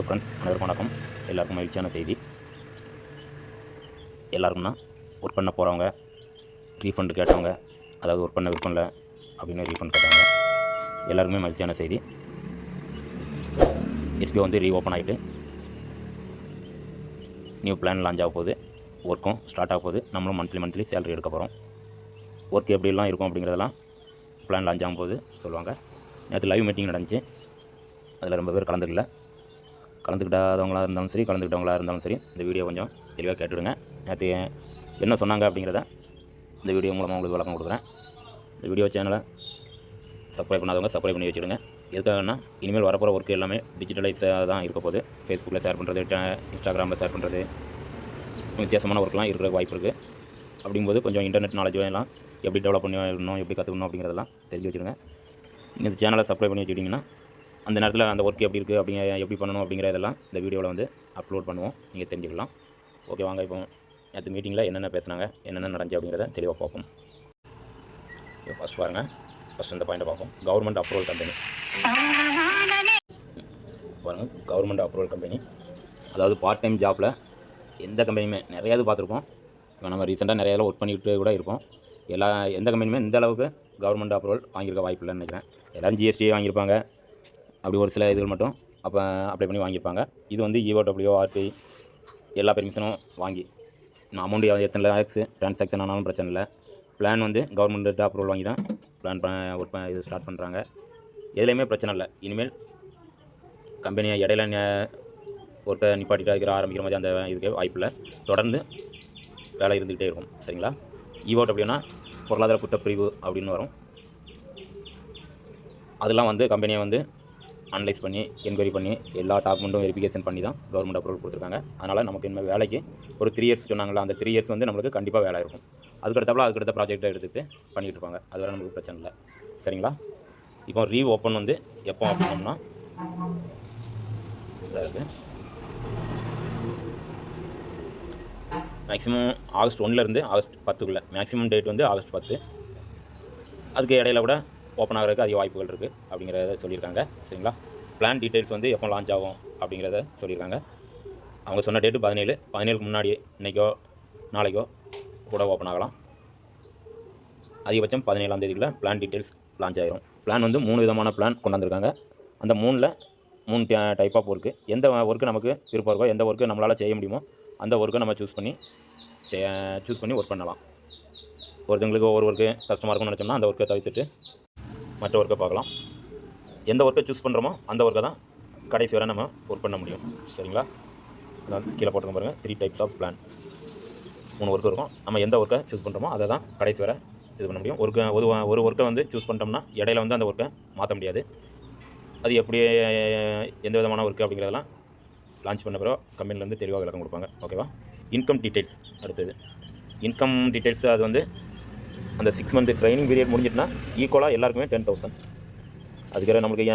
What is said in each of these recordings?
Friends, அனைவருக்கும் வணக்கம். எல்லாருக்கும் மகிழ்ச்சியான செய்தி. எல்லாருக்கும்னா ஒர்க் பண்ண போகிறவங்க, ரீஃபண்ட் கேட்டவங்க, அதாவது ஒர்க் பண்ண விருப்பம் அப்படின்னு ரீஃபண்ட் கேட்டவங்க எல்லாருக்குமே மகிழ்ச்சியான செய்தி. எஸ்பிஓ வந்து ரீஓப்பன் ஆகிட்டு நியூ பிளான் லான்ச் ஆக போகுது. ஒர்க்கும் ஸ்டார்ட் ஆக போகுது. நம்மளும் மந்த்லி சேலரி எடுக்க போகிறோம். ஒர்க் எப்படிலாம் இருக்கும் அப்படிங்கிறதெல்லாம் பிளான் லான்ச் ஆகும் போது சொல்லுவாங்க. நேற்று லைவ் மீட்டிங் நடந்துச்சு. அதில் ரொம்ப பேர் கலந்துக்கிட்டாதவங்களாக இருந்தாலும் சரி, கலந்துக்கிட்டவங்களாக இருந்தாலும் சரி, இந்த வீடியோ கொஞ்சம் தெளிவாக கேட்டுவிடுங்க. நேற்று என்ன சொன்னாங்க அப்படிங்கிறத இந்த வீடியோ மூலமாக உங்களுக்கு விளக்கம் கொடுக்குறேன். இந்த வீடியோ சேனலை சப்ஸ்கிரைப் பண்ணாதவங்க சப்ஸ்கிரைப் பண்ணி வச்சுடுங்க. எதுக்காகனா இனிமேல் வரப்போகிற ஒர்க்கு எல்லாமே டிஜிட்டலைஸாக தான் இருக்க போகுது. ஃபேஸ்புக்கில் ஷேர் பண்ணுறது, இன்ஸ்டாகிராமில் ஷேர் பண்ணுறது, வித்தியாசமான ஒர்க்லாம் இருக்கிற வாய்ப்பு இருக்குது. அப்படிங்கும்போது கொஞ்சம் இன்டர்நெட் நாலேஜ் எல்லாம் எப்படி டெவலப் பண்ணணும், எப்படி கற்றுக்கணும் அப்படிங்கிறதெல்லாம் தெரிஞ்சு வச்சுருங்க. நீங்கள் இந்த சேனலை சப்ஸ்கிரைப் பண்ணி வச்சுக்கிட்டிங்கன்னா அந்த நேரத்தில் அந்த ஒர்க் எப்படி இருக்குது, எப்படி பண்ணணும் அப்படிங்கிறதெல்லாம் இந்த வீடியோவில் வந்து அப்லோட் பண்ணுவோம். நீங்கள் தெரிஞ்சுக்கலாம். ஓகே, வாங்க இப்போ நேற்று மீட்டிங்கில் என்னென்ன பேசுனாங்க, என்னென்ன நடந்துச்சு அப்படிங்கிறத தெளிவாக பார்ப்போம். ஃபஸ்ட் பாருங்கள். ஃபஸ்ட் இந்த பாயிண்ட்டை பார்ப்போம். கவர்மெண்ட் அப்ரூவல் கம்பெனி பாருங்கள். கவர்மெண்ட் அப்ரூவல் கம்பெனி அதாவது பார்ட் டைம் ஜாப்பில் எந்த கம்பெனியுமே நிறையாது பார்த்துருப்போம். இப்போ நம்ம ரீசெண்டாக நிறையா ஒர்க் பண்ணிக்கிட்டு கூட இருப்போம். எந்த கம்பெனியுமே இந்த அளவுக்கு கவர்மெண்ட் அப்ரூவல் வாங்கியிருக்க வாய்ப்பு இல்லைன்னு நினைக்கிறேன். எல்லோரும் ஜிஎஸ்டி வாங்கியிருப்பாங்க. அப்படி ஒரு சில இதுகள் மட்டும் அப்ளை பண்ணி வாங்கியிருப்பாங்க. இது வந்து இஓடபிள்யூ, ஆர்டி எல்லா பெர்மிஷனும் வாங்கி அமௌண்ட் எத்தனை லேக்ஸ் ட்ரான்சாக்ஷன் ஆனாலும் பிரச்சனை இல்லை. பிளான் வந்து கவர்மெண்ட்டு அப்ரூவல் வாங்கி தான் பிளான் இது ஸ்டார்ட் பண்ணுறாங்க. எதுலேயுமே பிரச்சனை இல்லை. இனிமேல் கம்பெனியை இடையில ஒருத்தர் நிப்பாட்டிட்டு ஆரம்பிக்கிற மாதிரி அந்த இதுக்கு வாய்ப்பு இல்லை. தொடர்ந்து வேலை இருந்துக்கிட்டே இருக்கும். சரிங்களா? இஓடபிள்யூனா பொருளாதார குற்றப்பிரிவு அப்படின்னு வரும். அதெல்லாம் வந்து கம்பெனியை வந்து அனலைஸ் பண்ணி என்கொயரி பண்ணி எல்லா டாக்குமெண்ட்டும் வெரிஃபிகேஷன் பண்ணி தான் கவர்மெண்ட் அப்ரூவல் கொடுத்துருக்காங்க. அதனால் நமக்கு இந்த வேலைக்கு ஒரு 3 இயர்ஸ் சொன்னாங்களா, அந்த 3 இயர்ஸ் வந்து நம்மளுக்கு கண்டிப்பாக வேலை இருக்கும். அதுக்கடுத்த ப்ராஜெக்டை எடுத்துகிட்டு பண்ணிகிட்டு இருப்பாங்க. அது வரை நமக்கு பிரச்சனை இல்லை. சரிங்களா? இப்போ ரீஓப்பன் வந்து எப்போ அப்படின்னோம்னா இருக்குது மேக்ஸிமம் ஆகஸ்ட் 1லேருந்து ஆகஸ்ட் 10க்குள்ளே. மேக்ஸிமம் டேட் வந்து ஆகஸ்ட் 10. அதுக்கு இடையில கூட ஓப்பன் ஆகிறதுக்கு அதிக வாய்ப்புகள் இருக்குது அப்படிங்கிறத சொல்லியிருக்காங்க. சரிங்களா? பிளான் டீட்டெயில்ஸ் வந்து எப்போ லான்ச் ஆகும் அப்படிங்கிறத சொல்லியிருக்காங்க. அவங்க சொன்ன டேட்டு 17க்கு முன்னாடியே இன்றைக்கோ நாளைக்கோ கூட ஓப்பன் ஆகலாம். அதிகபட்சம் 17ஆம் தேதிக்குள்ளே பிளான் டீட்டெயில்ஸ் லான்ச் ஆகிரும். பிளான் வந்து 3 விதமான பிளான் கொண்டாந்துருக்காங்க. அந்த 3 டைப் ஆஃப் ஒர்க்கு. எந்த ஒர்க்கு நமக்கு விருப்பம் இருக்கோ, எந்த ஒர்க்கு நம்மளால் செய்ய முடியுமோ அந்த ஒர்க்கை நம்ம சூஸ் பண்ணி ஒர்க் பண்ணலாம். ஒருத்தங்களுக்கு ஒவ்வொரு ஒர்க்கு கஷ்டமாக இருக்கும்னு நினச்சோம்னா அந்த ஒர்க்கை தவிர்த்துட்டு மற்ற ஒர்க்கை பார்க்கலாம். எந்த ஒர்க்கை சூஸ் பண்ணுறோமோ அந்த ஒர்க்கை தான் கடைசி வரை நம்ம ஒர்க் பண்ண முடியும். சரிங்களா? அதான் கீழே போட்டுக்க பாருங்கள். 3 டைப்ஸ் ஆஃப் பிளான். 3 ஒர்க்கு இருக்கும். நம்ம எந்த ஒர்க்கை சூஸ் பண்ணுறோமோ அதை தான் கடைசி வரை இது பண்ண முடியும். ஒரு ஒர்க்கை வந்து சூஸ் பண்ணிட்டோம்னா இடையில வந்து அந்த ஒர்க்கை மாற்ற முடியாது. அது எப்படி எந்த விதமான ஒர்க்கு அப்படிங்கிறதெல்லாம் லான்ச் பண்ண பிறகு கம்பெனிலேருந்து தெளிவாக விளக்கம் கொடுப்பாங்க. ஓகேவா? இன்கம் டீட்டெயில்ஸ் அடுத்தது. இன்கம் டீட்டெயில்ஸ் அது வந்து அந்த 6 மந்த் ட்ரைனிங் பீரியட் முடிஞ்சிட்டுனா ஈக்குவலாக எல்லாருக்குமே 10,000. அதுக்காக நம்மளுக்கு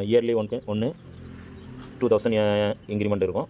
இயர்லி ஒன்று 2,000 இன்க்ரிமெண்ட் இருக்கும்.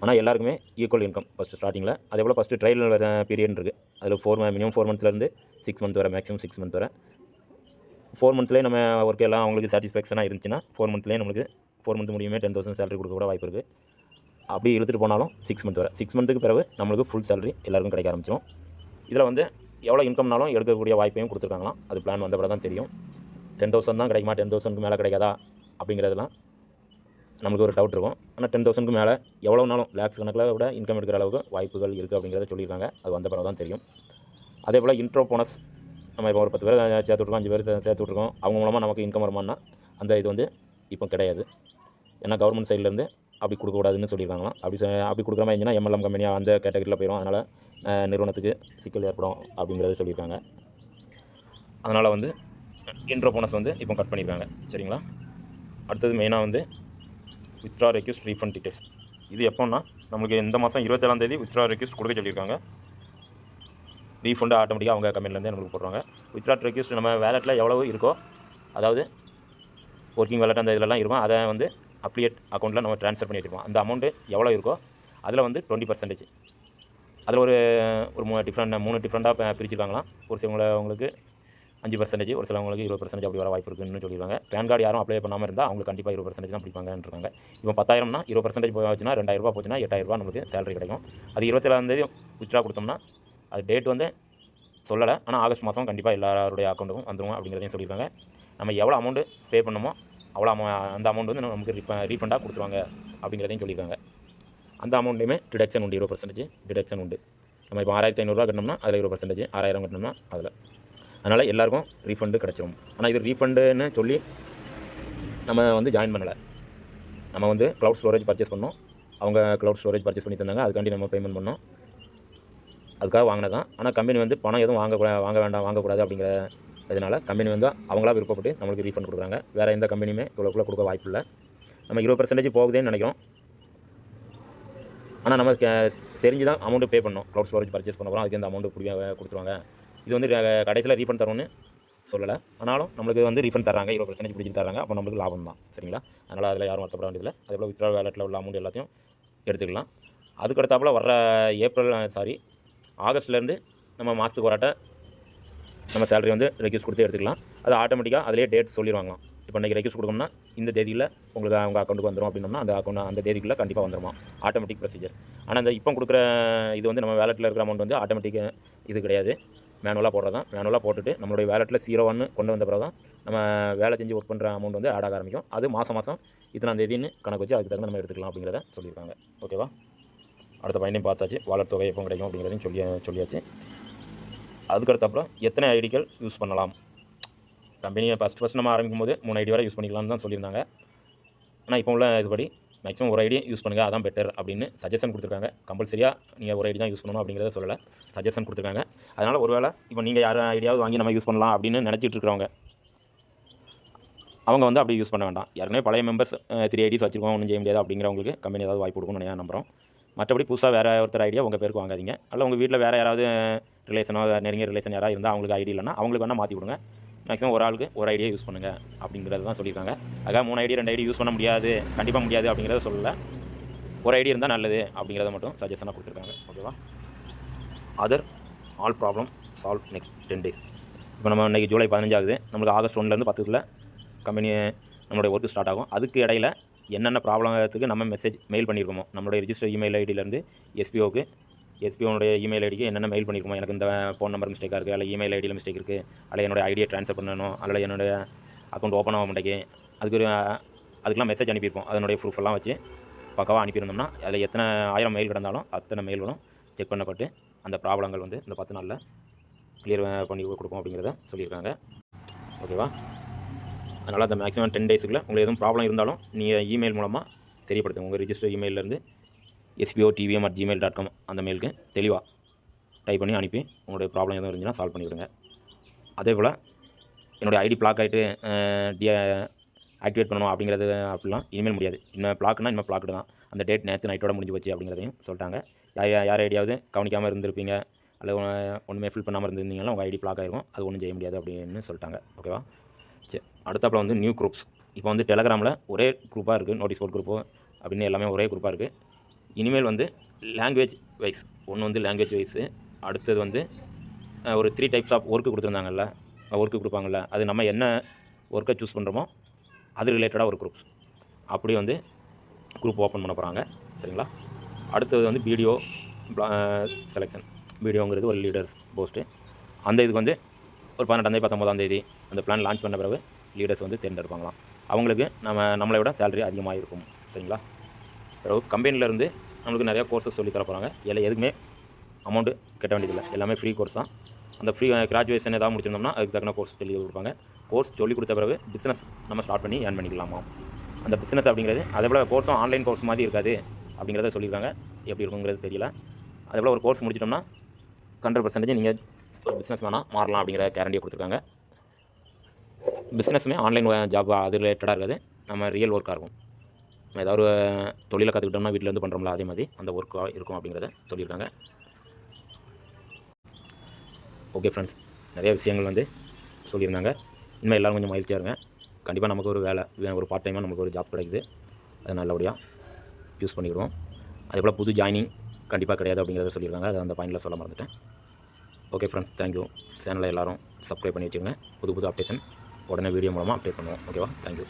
ஆனால் எல்லாருக்குமே ஈக்குவல் இன்கம் ஃபஸ்ட்டு ஸ்டார்டிங்கில். அதே போல் ஃபஸ்ட்டு ட்ரையல் வர பீரியட் இருக்குது. அதில் மினிமம் 4 மந்த்லேருந்து 6 மந்த் வரை, மேக்ஸிமம் 6 மந்த் வரை. 4 மந்த்லேயே நம்ம ஒர்க் எல்லாம் அவங்களுக்கு சாட்டிஸ்ஃபேக்ஷனாக இருந்துச்சுன்னா 4 மந்த்லேயே நம்மளுக்கு 4 மந்த் முடியுமே 10,000 சேலரி கொடுக்க கூட வாய்ப்பு இருக்குது. அப்படி இழுத்துட்டு போனாலும் 6 மந்த் வரை. 6 மந்த்துக்கு பிறகு நம்மளுக்கு ஃபுல் சேலரி எல்லாருக்கும் கிடைக்க ஆரம்பிச்சிடும். இதில் வந்து எவ்வளோ இன்கம்னாலும் எடுக்கக்கூடிய வாய்ப்பையும் கொடுத்துருக்காங்களாம். அது பிளான் வந்த பிறகு தான் தெரியும். 10,000 தான் கிடைக்குமா, 10,000க்கு மேலே கிடைக்காதா அப்படிங்கிறதுலாம் நமக்கு ஒரு டவுட் இருக்கும். ஆனால் 10,000க்கு மேலே எவ்வளோனாலும் லேக்ஸ் கணக்கில் கூட இன்கம் எடுக்கிற அளவுக்கு வாய்ப்புகள் இருக்குது அப்படிங்கிறத சொல்லியிருக்காங்க. அது வந்த பிறகு தான் தெரியும். அதே போல் இன்ட்ரோ போனஸ் நம்ம இப்போ ஒரு 10 பேர் சேர்த்து விட்ருக்கோம், 5 பேர் சேர்த்து விட்ருக்கோம். அவங்க மூலமாக நமக்கு இன்கம் வருமானா அந்த இது வந்து இப்போ கிடையாது. ஏன்னா கவர்மெண்ட் சைட்லேருந்து அப்படி கொடுக்கக்கூடாதுன்னு சொல்லியிருக்காங்களாம். அப்படி கொடுக்குற மாதிரி இருந்துச்சுன்னா எம்எல்எம் கம்பெனியாக அந்த கேட்டகரியில் போயிடும். அதனால் நிறுவனத்துக்கு சிக்கல் ஏற்படும் அப்படிங்கிறத சொல்லியிருக்காங்க. அதனால் வந்து இன்ட்ரோ போனஸ் வந்து இப்போ கட் பண்ணியிருக்காங்க. சரிங்களா? அடுத்தது மெயினாக வந்து வித்ட்ரா ரெக்வெஸ்ட் ரீஃபண்ட் டீட்டெயில்ஸ். இது எப்போன்னா நம்மளுக்கு இந்த மாதம் 27ஆம் தேதி வித்ட்ரா ரெக்வெஸ்ட் கொடுக்க சொல்லியிருக்காங்க. ரீஃபண்டு ஆட்டோமேட்டிக்காக அவங்க கம்பெனிலேருந்தே நம்மளுக்கு போடுறாங்க. வித்ட்ரா ரெக்வெஸ்ட் நம்ம வேலெட்டில் எவ்வளவு இருக்கோ, அதாவது ஒர்க்கிங் வேலெட் அந்த இதெல்லாம் இருக்கும், அதை வந்து அப்ளியேட் அக்கௌண்ட்டில் நம்ம ட்ரான்ஸ்ஃபர் பண்ணி வச்சுருப்போம். அந்த அமௌண்ட்டு எவ்வளோ இருக்கோ அதில் வந்து 20%. அதில் ஒரு 3 டிஃப்ரெண்ட்டாக பிரிச்சுருக்காங்களாம். ஒரு சிலவங்களுக்கு 5% ஒரு சிலவங்களுக்கு 20% அப்படி வர வாய்ப்பு இருக்குன்னு சொல்லியிருக்காங்க. பேன் கார்டு யாரும் அப்ளை பண்ணாமல் இருந்தால் அவங்களுக்கு கண்டிப்பாக 20% தான் பிடிப்பாங்கன்னு இருக்காங்க. இப்போ 10,000னா 20% போச்சுன்னா ரூ. 2,000 போச்சுன்னா ரூ. 8,000 நமக்கு சேலரி கிடைக்கும். அது 27ஆம் தேதி வித்ட்ரா கொடுத்தோம்னா அது டேட் வந்து சொல்லலை. ஆனால் ஆகஸ்ட் மாதம் கண்டிப்பாக எல்லாருடைய அக்கௌண்ட்டுக்கும் வந்துடும் அப்படிங்கிறதையும் சொல்லியிருக்காங்க. நம்ம எவ்வளோ அமௌண்ட்டு பே பண்ணணுமோ அவ்வளோ அந்த அமௌண்ட் வந்து நமக்கு ரீஃபண்டாக கொடுத்துருவாங்க அப்படிங்கிறதையும் சொல்லியிருக்காங்க. அந்த அமௌண்ட்லேயுமே டிடக்ஷன் உண்டு, 20% டிடக்ஷன் உண்டு. நம்ம இப்போ 6,500 கட்டினோம்னா அதில் 20%, 6,000 கட்டினோம்னா அதில். அதனால் எல்லாருக்கும் ரீஃபண்டு கிடச்சிரும். ஆனால் இது ரீஃபண்டுன்னு சொல்லி நம்ம வந்து ஜாயின் பண்ணலை. நம்ம வந்து க்ளவுட் ஸ்டோரேஜ் பர்ச்சேஸ் பண்ணோம். அவங்க க்ளவுட் ஸ்டோரேஜ் பர்ச்சேஸ் பண்ணி தந்தாங்க. அதுக்காண்டி நம்ம பேமெண்ட் பண்ணோம். அதுக்காக வாங்கினது தான். ஆனால் கம்பெனி வந்து பணம் எதுவும் வாங்கக்கூடாது அப்படிங்கிற இதனால் கம்பெனி வந்து அவங்களா விருப்பப்பட்டு நம்மளுக்கு ரீஃபண்ட் கொடுக்குறாங்க. வேறு எந்த கம்பெனியுமே இவ்வளோக்குள்ளே கொடுக்க வாய்ப்பு இல்லை. நம்ம 20% போகுதுன்னு நினைக்கிறோம். ஆனால் நம்ம தெரிஞ்சு தான் அமௌண்ட்டு பே பண்ணோம். க்ளவுட் ஸ்டோரேஜ் பர்ச்சேஸ் பண்ண போகிறோம். அதுக்கு இந்த அமௌண்ட்டு கொடுத்துருவாங்க. இது வந்து கடைசியில் ரீஃபண்ட் தரோன்னு சொல்லலை. ஆனாலும் நம்மளுக்கு வந்து ரீஃபண்ட் தராங்க, 20% பிடிச்சிட்டு தராங்க. அப்போ நம்மளுக்கு லாபம் தான். சரிங்களா? அதனால் அதில் யாரும் வருத்தப்பட வேண்டியதில்லை. அதேபோல் வித்ட்ரா வேலெட்டில் உள்ள அமௌண்ட் எல்லாத்தையும் எடுத்துக்கலாம். அதுக்கடுத்தாப்பில் வர்ற ஆகஸ்ட்லேருந்து நம்ம மாதத்துக்கு ஒரு நம்ம சேலரி வந்து ரெக்யூஸ்ட் கொடுத்து எடுத்துக்கலாம். அது ஆட்டோமேட்டிக்காக அதிலே டேட் சொல்லிடுவாங்களாம். இப்போ இன்றைக்கி ரெக்யூஸ்ட் கொடுக்கணும்னா இந்த தேதியில் உங்களுக்கு அவங்க அக்கௌண்ட்டுக்கு வந்துடும் அப்படின்னோம்னா அந்த தேதிக்குள்ளே கண்டிப்பாக வந்துடுமா, ஆட்டோமேட்டிக் ப்ரொசீஜர். ஆனால் இந்த இப்போ கொடுக்குற இது வந்து நம்ம வேலெட்டில் இருக்கிற அமௌண்ட் வந்து ஆட்டோமேட்டிக் இது கிடையாது, மேனுவலாக போடுறது தான். மேனுவலாக போட்டுட்டு நம்மளுடைய வேலெட்டில் 0 கொண்டு வந்த பிறகு தான் நம்ம வேலை செஞ்சு ஒர்க் பண்ணுற அமௌண்ட் வந்து ஆட் ஆக ஆரம்பிக்கும். அது மாதம் இத்தனாம் தேதின்னு கணக்கு வச்சு அதுக்கு தகுந்த நம்ம எடுத்துக்கலாம் அப்படிங்கிறத சொல்லியிருக்காங்க. ஓகேவா? அடுத்த பயனையும் பார்த்தாச்சு. வாலெட் தொகை எப்போ கிடைக்கும் அப்படிங்கிறதையும் சொல்லியாச்சு. அதுக்கடுத்தப்புறம் எத்தனை ஐடிகள் யூஸ் பண்ணலாம். கம்பெனியை ஃபஸ்ட் நம்ம ஆரம்பிக்கும் போது 3 ஐடி வரை யூஸ் பண்ணிக்கலாம்னு தான் சொல்லியிருந்தாங்க. ஆனால் இப்போ உள்ள இதுபடி மேக்ஸிமம் ஒரு ஐடி யூஸ் பண்ணுங்கள், அதான் பெட்டர் அப்படின்னு சஜஷன் கொடுத்துருக்காங்க. கம்பல்சரியாக நீங்கள் ஒரு ஐடி தான் யூஸ் பண்ணணும் அப்படிங்கிறத சொல்லலை, சஜஷன் கொடுத்துருக்காங்க. அதனால் ஒருவேளை இப்போ நீங்கள் யார் ஐடியாவது வாங்கி நம்ம யூஸ் பண்ணலாம் அப்படின்னு நினச்சிட்டு இருக்கிறவங்க அவங்க வந்து அப்படி யூஸ் பண்ண வேண்டாம். ஏற்கனவே பழைய மெம்பர்ஸ் 3 ஐடிஸ் வச்சுருக்கோம், ஒன்றும் செய்ய முடியாது அப்படிங்கிறவங்களுக்கு கம்பெனி ஏதாவது வாய்ப்பு கொடுக்கணும்னு நான் நம்புகிறோம். மற்றபடி புதுசாக வேறு ஒருத்தர் ஐடியா உங்கள் பேருக்கு வாங்காதீங்க. அல்ல உங்கள் வீட்டில் வேறு யாராவது ரிலேஷனோ நெருங்கிய ரிலேஷன் யாராவது இருந்தால் அவங்களுக்கு ஐடி இல்லைன்னா அவங்களுக்கு வேணால் மாற்றி கொடுங்க. மேக்ஸிமம் ஒரு ஆளுக்கு ஒரு ஐடியா யூஸ் பண்ணுங்கள் அப்படிங்கிறது தான் சொல்லியிருக்காங்க. அதுக்காக 3 ஐடி 2 ஐடி யூஸ் பண்ண முடியாது, கண்டிப்பாக முடியாது அப்படிங்கிறத சொல்லலை. ஒரு ஐடி இருந்தால் நல்லது அப்படிங்கிறத மட்டும் சஜஷனாக கொடுத்துருக்காங்க. ஓகேவா? Other all problem solve next 10 days. இப்போ நம்ம இன்றைக்கி ஜூலை 15 ஆகுது. நம்மளுக்கு ஆகஸ்ட் 1லேருந்து 10க்குள்ளே கம்பெனி நம்மளுடைய ஒர்க்கு ஸ்டார்ட் ஆகும். அதுக்கு இடையில் என்னென்ன ப்ராப்ளத்துக்கு நம்ம மெயில் பண்ணியிருக்கோமோ நம்மளுடைய ரிஜிஸ்டர் இமெயில் ஐடியிலேருந்து எஸ்பிஓனுடைய இமெயில் ஐடிக்கு என்னென்ன மெயில் பண்ணியிருக்கோமோ, எனக்கு இந்த ஃபோன் நம்பர் மிஸ்டேக்காக இருக்குது, அல்ல இமெயில் ஐடியில் மிஸ்டேக் இருக்குது, அல்ல என்னோடய ஐடியை ட்ரான்ஸ்ஃபர் பண்ணணும், அல்ல என்னுடைய அக்கௌண்ட் ஓப்பன் ஆக மாட்டேங்குது, அதுக்கெலாம் மெசேஜ் அனுப்பியிருப்போம். அதனுடைய ப்ரூஃபெல்லாம் வச்சு பக்காவாக அனுப்பியிருந்தோம்னா அதில் எத்தனை 1000 மெயில் கிடந்தாலும் அத்தனை மெயில்களும் செக் பண்ணப்பட்டு அந்த ப்ராப்ளங்கள் வந்து இந்த 10 நாளில் கிளியர் பண்ணி கொடுப்போம் அப்படிங்கிறத சொல்லியிருக்காங்க. ஓகேவா? அதனால் அந்த மேக்ஸிமம் 10 daysக்குள்ளே உங்களுக்கு எதுவும் ப்ராப்ளம் இருந்தாலும் நீங்கள் இமெயில் மூலமாக தெரியப்படுத்துங்க. உங்கள் ரிஜிஸ்டர் இமெயிலேருந்து spo.tvm@gmail.com அந்த மெயிலுக்கு தெளிவாக டைப் பண்ணி அனுப்பி உங்களுடைய ப்ராப்ளம் எதுவும் இருந்துச்சுன்னா சால்வ் பண்ணிவிடுங்க. அதே போல் என்னுடைய ஐடி பிளாக் ஆகிட்டு ஆக்டிவேட் பண்ணணும் அப்படிங்கிறது அப்படிலாம் இனிமேல் முடியாது. இன்னும் பிளாக்னா இன்னும் பிளாக்டு தான். அந்த டேட் நேற்று நைட்டோட முடிஞ்சு போச்சு அப்படிங்கிறதையும் சொல்லிட்டாங்க. யார் ஐடியாவது கவனிக்காமல் இருந்திருப்பீங்க அல்லது ஒன்றுமே ஃபில் பண்ணாமல் இருந்திருந்தீங்கன்னா உங்கள் ஐடி பிளாக் ஆகிருக்கும், அது ஒன்றும் செய்ய முடியாது அப்படின்னு சொல்லிட்டாங்க. ஓகேவா? சரி, அடுத்தாப்பில் வந்து நியூ குரூப்ஸ். இப்போ வந்து டெலகிராமில் ஒரே குரூப்பாக இருக்குது, நோட்டீஸ் போர்ட் குரூப்பு அப்படின்னு எல்லாமே ஒரே குரூப்பாக இருக்குது. இனிமேல் வந்து லாங்குவேஜ் வைஸ் ஒன்று வந்து லாங்குவேஜ் வைஸு, அடுத்தது வந்து ஒரு 3 டைப்ஸ் ஆஃப் ஒர்க்கு கொடுத்துருந்தாங்கல்ல, ஒர்க்கு கொடுப்பாங்கள்ல, அது நம்ம என்ன ஒர்க்கை சூஸ் பண்ணுறோமோ அது ரிலேட்டடாக ஒரு குரூப்ஸ் அப்படி வந்து குரூப் ஓப்பன் பண்ண போகிறாங்க. சரிங்களா? அடுத்தது வந்து வீடியோ செலெக்ஷன். வீடியோங்கிறது ஒரு லீடர்ஸ் போஸ்ட்டு. அந்த இதுக்கு வந்து ஒரு 18 19 அந்த பிளான் லான்ச் பண்ண பிறகு லீடர்ஸ் வந்து தேர்ந்தெடுப்பாங்களாம். அவங்களுக்கு நம்மளை விட சேலரி அதிகமாக இருக்கும். சரிங்களா? பிறகு கம்பெனிலேருந்து நம்மளுக்கு நிறையா கோர்ஸஸ் சொல்லி தர போகிறாங்க. எதுக்குமே அமௌண்ட்டு கட்ட வேண்டியதில்லை, எல்லாமே ஃப்ரீ கோர்ஸ் தான். அந்த ஃப்ரீ கிராஜுவேஷன் ஏதாவது முடிச்சிருந்தோம்னா அதுக்கு தகுந்த கோர்ஸ் சொல்லி கொடுப்பாங்க. கோர்ஸ் சொல்லி கொடுத்த பிறகு பிஸ்னஸ் நம்ம ஸ்டார்ட் பண்ணி ஏர்ன் பண்ணிக்கலாமா. அந்த பிஸ்னஸ் அப்படிங்கிறது அதே போல் கோர்ஸும் ஆன்லைன் கோர்ஸ் மாதிரி இருக்காது அப்படிங்கிறத சொல்லியிருக்காங்க. எப்படி இருக்குங்கிறது தெரியல. அதே போல் ஒரு கோர்ஸ் முடிச்சிட்டோம்னா 100% நீங்கள் ஒரு பிஸ்னஸ் வேணால் மாறலாம் அப்படிங்கிற கேரண்டியை கொடுத்துருக்காங்க. பிஸ்னஸுமே ஆன்லைன் ஜாப் அது ரிலேட்டடாக இருக்காது, நம்ம ரியல் ஒர்க்காக இருக்கும். நம்ம ஏதாவது ஒரு தொழிலை கற்றுக்கிட்டோம்னா வீட்டிலேருந்து பண்ணுறோம்ல, அதே மாதிரி அந்த ஒர்க்காக இருக்கும் அப்படிங்கிறத சொல்லியிருக்காங்க. ஓகே ஃப்ரெண்ட்ஸ், நிறைய விஷயங்கள் வந்து சொல்லியிருந்தாங்க. இனிமேல் எல்லோரும் கொஞ்சம் மகிழ்ச்சியாக இருங்க. கண்டிப்பாக நமக்கு ஒரு வேலை, ஒரு பார்ட் டைமாக நமக்கு ஒரு ஜாப் கிடைக்குது, அதை நல்லபடியாக யூஸ் பண்ணிக்கிடுவோம். அதே போல் புது ஜாயினிங் கண்டிப்பாக கிடையாது அப்படிங்கிறத சொல்லியிருக்காங்க. அதை அந்த பாயிண்டில் சொல்ல மறந்துட்டேன். Okay friends, thank you. சேனலை எல்லோரும் சப்ஸ்கிரைப் பண்ணி வச்சுக்கோங்க. புது புது அப்டேஷன் உடனே வீடியோ மூலமாக அப்டேட் பண்ணுவோம். ஓகேவா? தேங்க்யூ.